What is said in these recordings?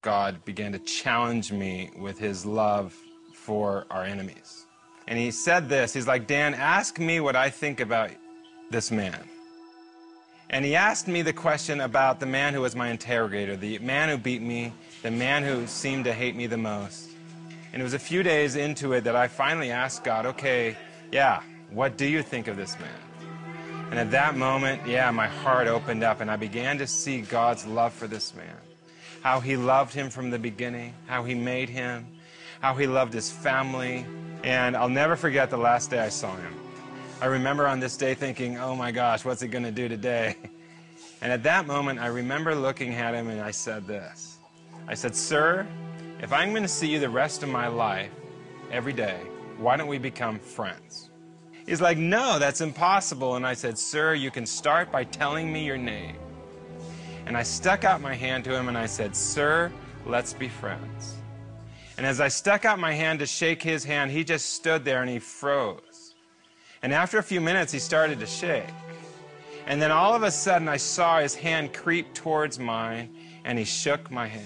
God began to challenge me with his love for our enemies. And he said this, he's like, Dan, ask me what I think about this man. And he asked me the question about the man who was my interrogator, the man who beat me, the man who seemed to hate me the most. And it was a few days into it that I finally asked God, okay, yeah, what do you think of this man? And at that moment, yeah, my heart opened up and I began to see God's love for this man. How he loved him from the beginning, how he made him, how he loved his family. And I'll never forget the last day I saw him. I remember on this day thinking, oh my gosh, what's he going to do today? And at that moment, I remember looking at him and I said this. I said, sir, if I'm going to see you the rest of my life, every day, why don't we become friends? He's like, no, that's impossible. And I said, sir, you can start by telling me your name. And I stuck out my hand to him and I said, sir, let's be friends. And as I stuck out my hand to shake his hand, he just stood there and he froze. And after a few minutes, he started to shake. And then all of a sudden, I saw his hand creep towards mine, and he shook my hand.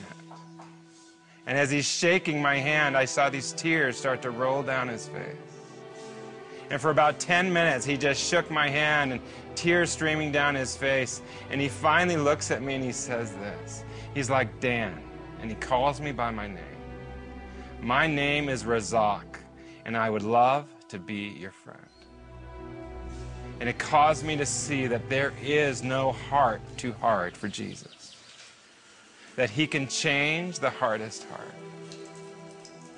And as he's shaking my hand, I saw these tears start to roll down his face. And for about 10 minutes, he just shook my hand, and tears streaming down his face. And he finally looks at me, and he says this. He's like, Dan, and he calls me by my name. My name is Razak, and I would love to be your friend. And it caused me to see that there is no heart too hard for Jesus. That he can change the hardest heart.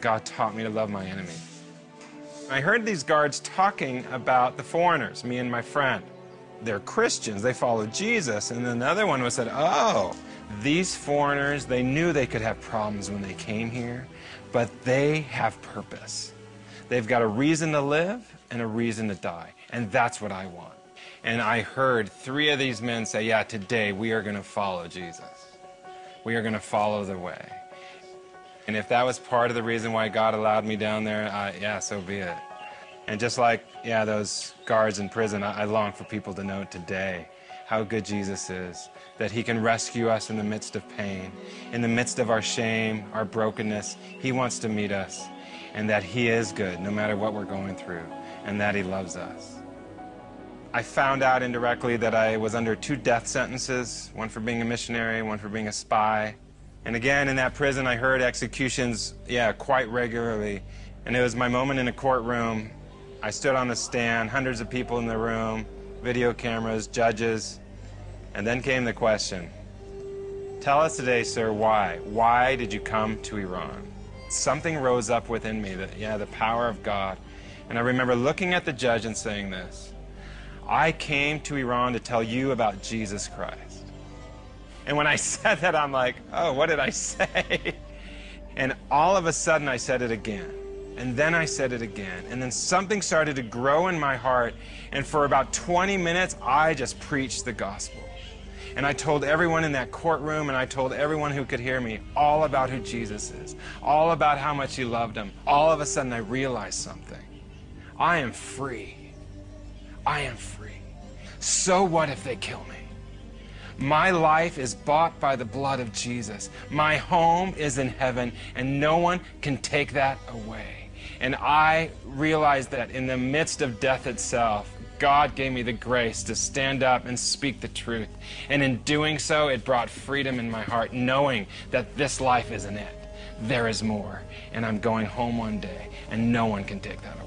God taught me to love my enemy. I heard these guards talking about the foreigners, me and my friend. They're Christians, they follow Jesus. And then another one was said, oh, these foreigners, they knew they could have problems when they came here, but they have purpose. They've got a reason to live and a reason to die. And that's what I want. And I heard 3 of these men say, yeah, today we are going to follow Jesus. We are going to follow the way. And if that was part of the reason why God allowed me down there, yeah, so be it. And just like, yeah, those guards in prison, I long for people to know today how good Jesus is, that he can rescue us in the midst of pain, in the midst of our shame, our brokenness. He wants to meet us, and that he is good no matter what we're going through, and that he loves us. I found out indirectly that I was under 2 death sentences, one for being a missionary, one for being a spy. And again, in that prison, I heard executions, yeah, quite regularly. And it was my moment in a courtroom. I stood on the stand, hundreds of people in the room, video cameras, judges. And then came the question, tell us today, sir, why? Why did you come to Iran? Something rose up within me, the power of God. And I remember looking at the judge and saying this, I came to Iran to tell you about Jesus Christ. And when I said that, I'm like, oh, what did I say? And all of a sudden, I said it again. And then I said it again. And then something started to grow in my heart. And for about 20 minutes, I just preached the gospel. And I told everyone in that courtroom, and I told everyone who could hear me, all about who Jesus is, all about how much he loved them. All of a sudden, I realized something. I am free. I am free. So what if they kill me? My life is bought by the blood of Jesus. My home is in heaven, and no one can take that away. And I realized that in the midst of death itself, God gave me the grace to stand up and speak the truth. And in doing so, it brought freedom in my heart, knowing that this life isn't it. There is more. And I'm going home one day, and no one can take that away.